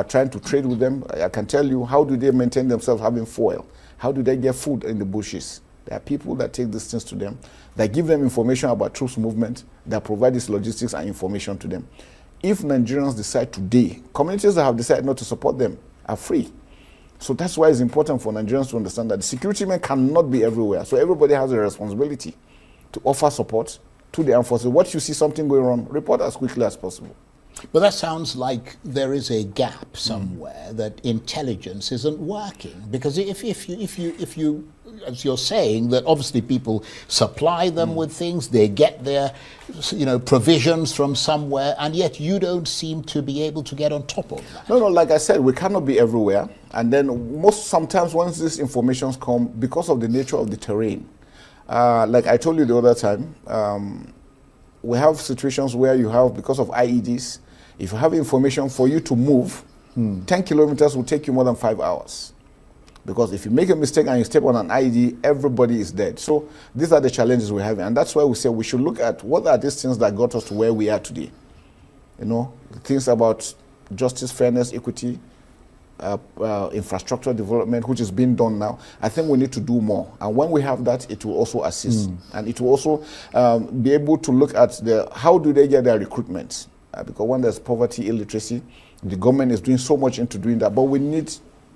trying to trade with them. I can tell you, how do they maintain themselves having fuel? How do they get food in the bushes? There are people that take these things to them, that give them information about troops movement, that provide this logistics and information to them. If Nigerians decide today, communities that have decided not to support them are free. So that's why it's important for Nigerians to understand that the security men cannot be everywhere. So everybody has a responsibility to offer support to the armed forces. What you see something going wrong, report as quickly as possible. But that sounds like there is a gap somewhere, that intelligence isn't working. Because if you, as you're saying, that obviously people supply them with things, they get their, provisions from somewhere, and yet you don't seem to be able to get on top of that. No, like I said, we cannot be everywhere. And then sometimes once these informations come, because of the nature of the terrain, like I told you the other time, we have situations where you have, because of IEDs, if you have information for you to move, 10 kilometers will take you more than 5 hours. Because if you make a mistake and you step on an IED, everybody is dead. So these are the challenges we're having. And that's why we say we should look at what are these things that got us to where we are today. The things about justice, fairness, equity, infrastructure development, which is being done now. I think we need to do more, and when we have that, it will also assist, and it will also be able to look at how do they get their recruitment, because when there's poverty, illiteracy, the government is doing so much into doing that, but we need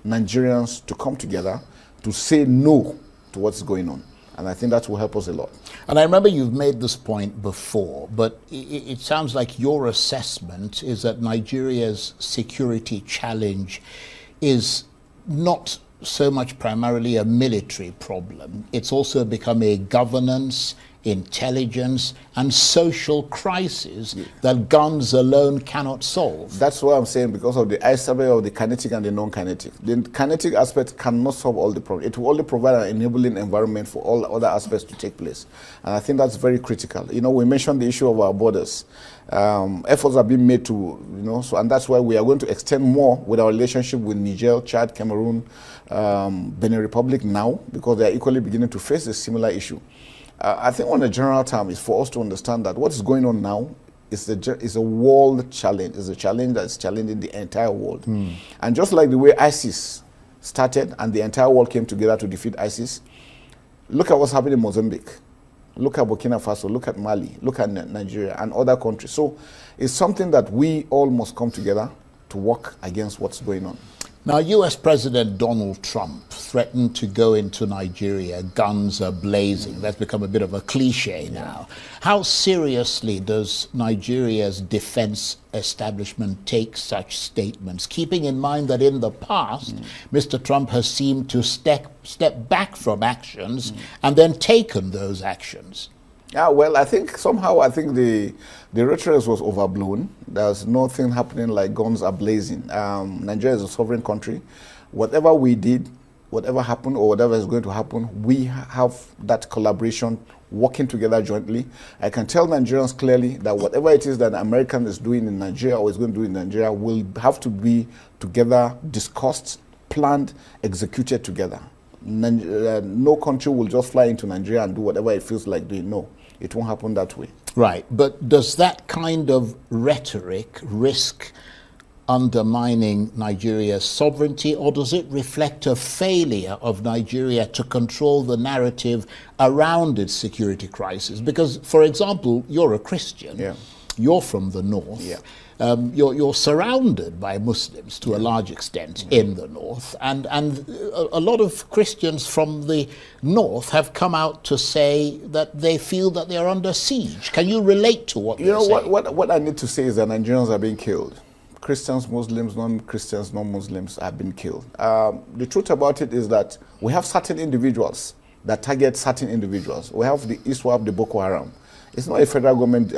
Nigerians to come together to say no to what's going on. And I think that will help us a lot. And I remember you've made this point before, but it sounds like your assessment is that Nigeria's security challenge is not so much primarily a military problem. It's also become a governance, intelligence, and social crisis that guns alone cannot solve. That's what I'm saying, because of the iceberg of the kinetic and the non-kinetic. The kinetic aspect cannot solve all the problems. It will only provide an enabling environment for all other aspects to take place. And I think that's very critical. We mentioned the issue of our borders. Efforts are being made to, and that's why we are going to extend more with our relationship with Niger, Chad, Cameroon, Benin Republic now, because they are equally beginning to face a similar issue. I think on a general term is for us to understand that what is going on now is a world challenge. It's a challenge that's challenging the entire world. And just like the way ISIS started and the entire world came together to defeat ISIS, look at what's happening in Mozambique. Look at Burkina Faso, look at Mali, look at Nigeria and other countries. So it's something that we all must come together to work against what's going on. Now, US President Donald Trump threatened to go into Nigeria, guns are blazing. That's become a bit of a cliche now. How seriously does Nigeria's defense establishment take such statements, keeping in mind that in the past, Mr. Trump has seemed to step back from actions and then taken those actions? Yeah, well, I think the rhetoric was overblown. There's nothing happening like guns are blazing. Nigeria is a sovereign country. Whatever we did, whatever happened or whatever is going to happen, we have that collaboration working together jointly. I can tell Nigerians clearly that whatever it is that an American is doing in Nigeria or is going to do in Nigeria will have to be together, discussed, planned, executed together. No country will just fly into Nigeria and do whatever it feels like doing. No, it won't happen that way. Right, but does that kind of rhetoric risk undermining Nigeria's sovereignty, or does it reflect a failure of Nigeria to control the narrative around its security crisis? Because, for example, you're a Christian, you're from the north, you're surrounded by Muslims to a large extent in the north, and a lot of Christians from the north have come out to say that they feel that they're under siege. Can you relate to what they're saying? What I need to say is that Nigerians are being killed. Christians, Muslims, non-Christians, non-Muslims have been killed. The truth about it is that we have certain individuals that target certain individuals. We have the ISWAP, the Boko Haram. It's not a federal government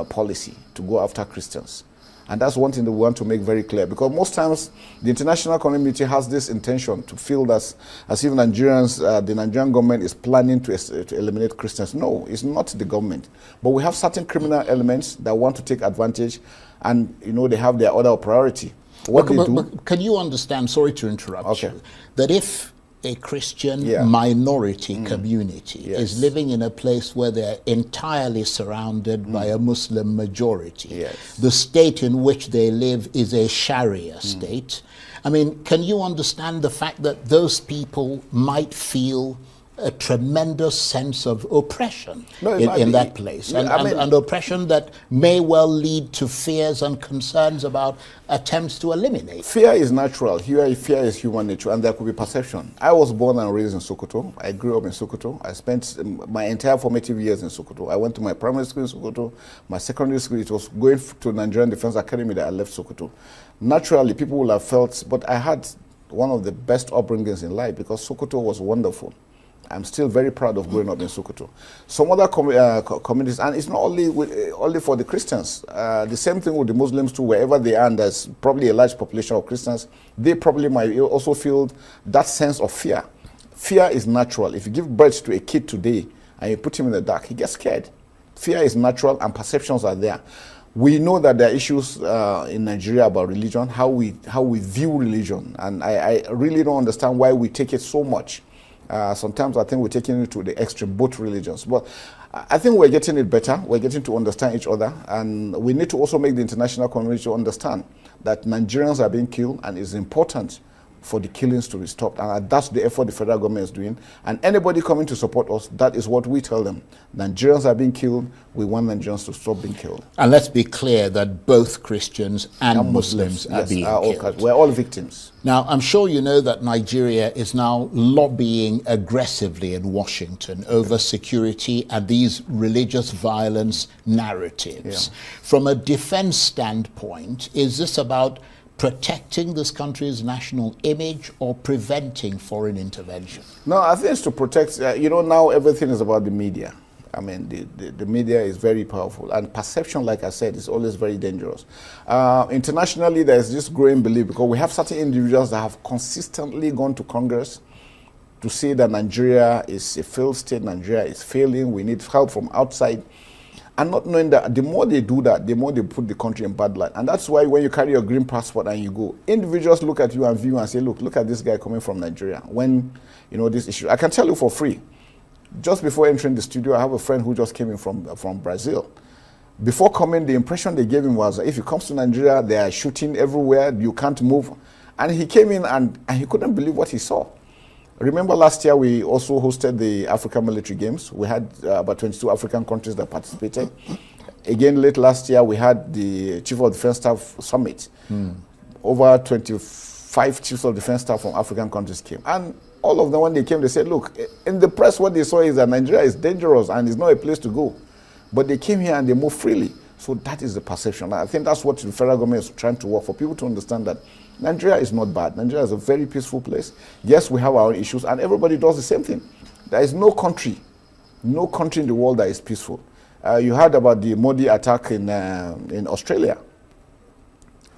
policy to go after Christians. And that's one thing that we want to make very clear, because most times the international community has this intention to feel that as if Nigerians, the Nigerian government is planning to eliminate Christians. No, it's not the government. But we have certain criminal elements that want to take advantage, and they have their order of priority. But can you understand, sorry to interrupt you, that if a Christian minority community is living in a place where they're entirely surrounded by a Muslim majority. The state in which they live is a Sharia state. I mean, can you understand the fact that those people might feel a tremendous sense of oppression in that place, and oppression that may well lead to fears and concerns about attempts to eliminate? Fear is natural. Fear is human nature, and there could be perception. I was born and raised in Sokoto. I grew up in Sokoto. I spent my entire formative years in Sokoto. I went to my primary school in Sokoto. My secondary school, it was going to Nigerian Defense Academy that I left Sokoto. Naturally, people will have felt, but I had one of the best upbringings in life because Sokoto was wonderful. I'm still very proud of growing up in Sokoto. Some other communities, and it's not only for the Christians. The same thing with the Muslims too. Wherever they are, and there's probably a large population of Christians, they probably might also feel that sense of fear. Fear is natural. If you give birth to a kid today and you put him in the dark, he gets scared. Fear is natural, and perceptions are there. We know that there are issues in Nigeria about religion, how we view religion, and I really don't understand why we take it so much. Sometimes I think we're taking it to the extreme, both religions. But I think we're getting it better. We're getting to understand each other. And we need to also make the international community understand that Nigerians are being killed, and it's important for the killings to be stopped. And that's the effort the federal government is doing. And anybody coming to support us, that is what we tell them. Nigerians are being killed. We want Nigerians to stop being killed. And let's be clear that both Christians and Muslims are being killed. We're all victims. Now, I'm sure you know that Nigeria is now lobbying aggressively in Washington over security and these religious violence narratives. From a defense standpoint, is this about protecting this country's national image or preventing foreign intervention? No, I think it's to protect. Now everything is about the media. I mean, the media is very powerful, and perception, like I said, is always very dangerous. Internationally, there's this growing belief, because we have certain individuals that have consistently gone to Congress to say that Nigeria is a failed state, Nigeria is failing, we need help from outside. And not knowing that the more they do that, the more they put the country in bad light. And that's why when you carry your green passport and you go, individuals look at you and view and say, look at this guy coming from Nigeria. When, this issue, I can tell you for free, just before entering the studio, I have a friend who just came in from Brazil. Before coming, the impression they gave him was, if he comes to Nigeria, they are shooting everywhere, you can't move. And he came in and he couldn't believe what he saw. Remember last year we also hosted the African Military Games. We had about 22 African countries that participated. Again, late last year we had the Chief of Defense Staff Summit. Over 25 Chiefs of Defense Staff from African countries came. And all of them, when they came, they said, look, in the press what they saw is that Nigeria is dangerous and it's not a place to go. But they came here and they moved freely. So that is the perception. I think that's what the federal government is trying to work for, people to understand that Nigeria is not bad. Nigeria is a very peaceful place. Yes, we have our issues, and everybody does the same thing. There is no country in the world that is peaceful. You heard about the Modi attack in Australia.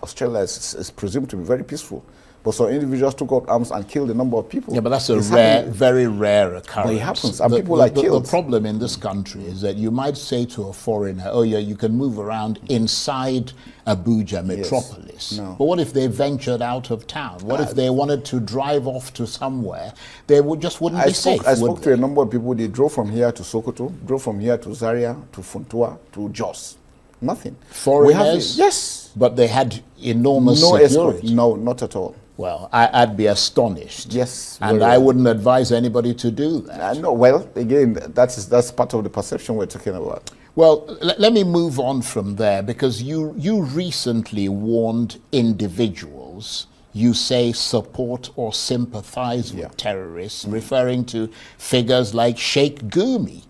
Australia is presumed to be very peaceful. But some individuals took up arms and killed a number of people. Yeah, but that's a very rare occurrence. But it happens, and people are killed. The problem in this country is that you might say to a foreigner, oh yeah, you can move around inside Abuja metropolis. No. But what if they ventured out of town? What if they wanted to drive off to somewhere? They wouldn't be safe. I spoke to a number of people. They drove from here to Sokoto, drove from here to Zaria, to Funtua, to Jos. Nothing. Foreigners? Yes. But they had enormous security. Escort. No, not at all. Well, I'd be astonished. Yes. And I wouldn't advise anybody to do that. No, well, again, that's part of the perception we're talking about. Well, let me move on from there, because you recently warned individuals, you say support or sympathize with terrorists, referring to figures like Sheikh Gumi.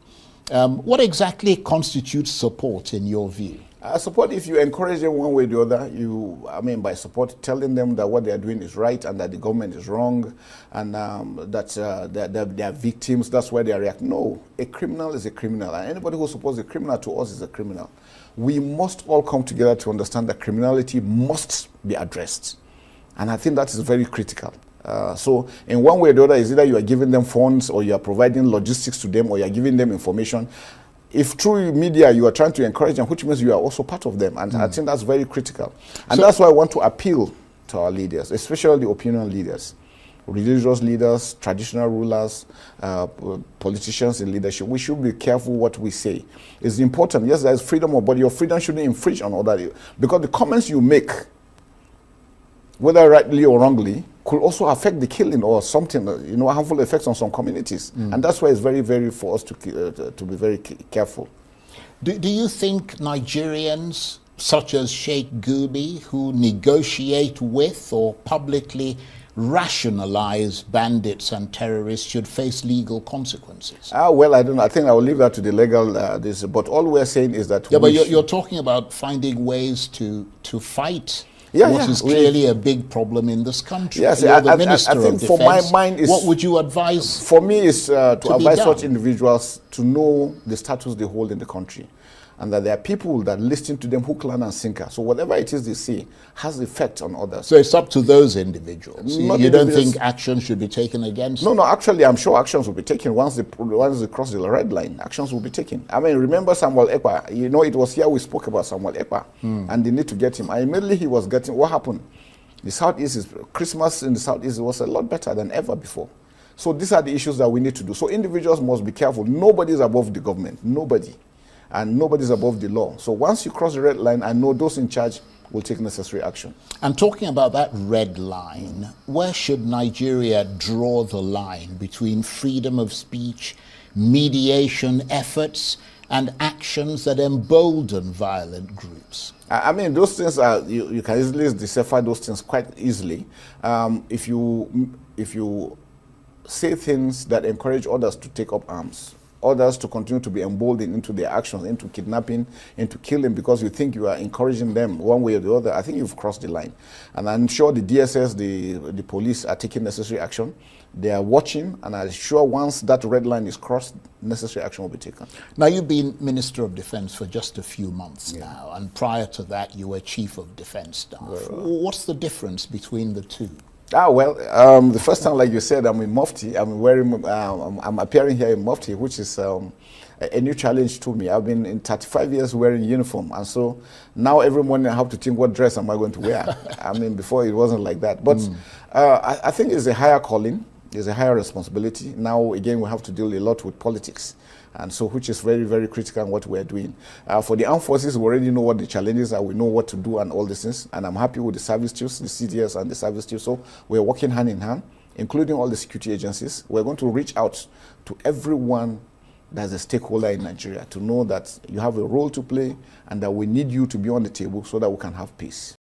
What exactly constitutes support in your view? Support, if you encourage them one way or the other, by support, telling them that what they are doing is right and that the government is wrong, and that they are victims, that's why they are reacting. No, a criminal is a criminal, and anybody who supports a criminal to us is a criminal. We must all come together to understand that criminality must be addressed. And I think that is very critical. So in one way or the other, is either you are giving them funds, or you are providing logistics to them, or you are giving them information. If through media you are trying to encourage them, which means you are also part of them. And I think that's very critical. And that's why I want to appeal to our leaders, especially the opinion leaders. religious leaders, traditional rulers, politicians in leadership. We should be careful what we say. It's important. Yes, there is freedom, but your freedom shouldn't infringe on other. Because the comments you make, whether rightly or wrongly, could also affect the killing or something, harmful effects on some communities. And that's why it's very, very for us to be very careful. Do you think Nigerians, such as Sheikh Gumi, who negotiate with or publicly rationalize bandits and terrorists, should face legal consequences? Well, I don't know. I think I will leave that to the legal. But all we're saying is that. Yeah, but you're talking about finding ways to fight. What is clearly a big problem in this country. Yes, you're the Minister I think of Defense. For my mind is, what would you advise? For me, is to advise such individuals to know the status they hold in the country, and that there are people that listen to them hook, line, and sinker. So whatever it is they say has effect on others. So it's up to those individuals. You don't think action should be taken against them? No, actually, I'm sure actions will be taken once they cross the red line. Actions will be taken. I mean, remember Samuel Ekpa? It was here we spoke about Samuel Ekpa and the need to get him. And immediately he was getting, what happened? The Southeast, Christmas in the Southeast was a lot better than ever before. So these are the issues that we need to do. So individuals must be careful. Nobody is above the government. Nobody. And nobody's above the law. So once you cross the red line, I know those in charge will take necessary action. And talking about that red line, where should Nigeria draw the line between freedom of speech, mediation efforts, and actions that embolden violent groups? I mean, those things are, you can easily decipher those things quite easily. If you say things that encourage others to take up arms, others to continue to be emboldened into their actions, into kidnapping, into killing, because you think you are encouraging them one way or the other, I think you've crossed the line. And I'm sure the DSS, the police are taking necessary action. They are watching, and I'm sure once that red line is crossed, necessary action will be taken. Now, you've been Minister of Defense for just a few months now, and prior to that, you were Chief of Defense Staff. What's the difference between the two? Well, the first time, like you said, I'm in Mufti. I'm appearing here in Mufti, which is a new challenge to me. I've been in 35 years wearing uniform, and so now every morning I have to think, what dress am I going to wear? I mean, before it wasn't like that. But I think it's a higher calling, it's a higher responsibility. Now, again, we have to deal a lot with politics. And so, which is very, very critical in what we're doing. For the armed forces, we already know what the challenges are. We know what to do and all these things. And I'm happy with the service chiefs, the CDS and the service chiefs. So we're working hand in hand, including all the security agencies. We're going to reach out to everyone that's a stakeholder in Nigeria to know that you have a role to play and that we need you to be on the table so that we can have peace.